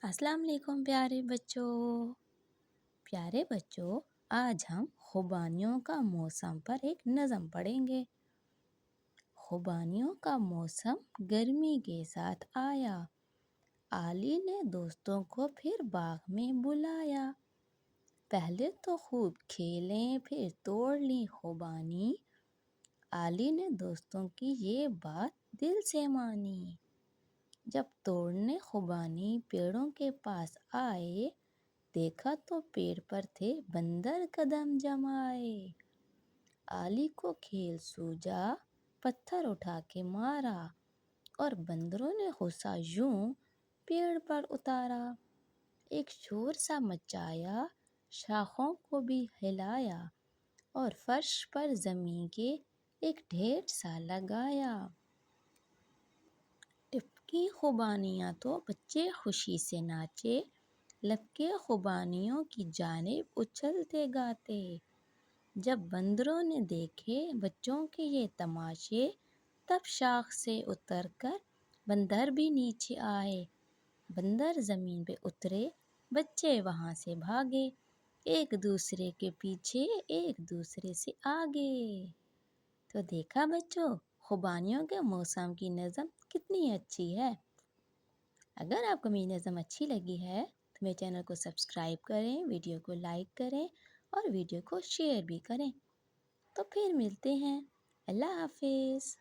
अस्सलाम वालेकुम प्यारे बच्चों। आज हम खुबानियों का मौसम पर एक नज़म पढ़ेंगे। खुबानियों का मौसम गर्मी के साथ आया। आली ने दोस्तों को फिर बाग में बुलाया। पहले तो खूब खेलें, फिर तोड़ ली खुबानी। आली ने दोस्तों की ये बात दिल से मानी। जब तोड़ने खुबानी पेड़ों के पास आए, देखा तो पेड़ पर थे बंदर कदम जमाए। आली को खेल सूझा, पत्थर उठा के मारा और बंदरों ने गुस्सा यूं पेड़ पर उतारा। एक शोर सा मचाया, शाखों को भी हिलाया और फर्श पर जमीन के एक ढेर सा लगाया। टिपकी खुबानियाँ तो बच्चे खुशी से नाचे, लपके खुबानियों की जानिब उछलते गाते। जब बंदरों ने देखे बच्चों के ये तमाशे, तब शाख से उतरकर बंदर भी नीचे आए। बंदर जमीन पे उतरे, बच्चे वहाँ से भागे, एक दूसरे के पीछे एक दूसरे से आगे। तो देखा बच्चों, खुबानियों के मौसम की नज़म कितनी अच्छी है। अगर आपको मेरी नज़म अच्छी लगी है तो मेरे चैनल को सब्सक्राइब करें, वीडियो को लाइक करें और वीडियो को शेयर भी करें। तो फिर मिलते हैं। अल्लाह हाफिज़।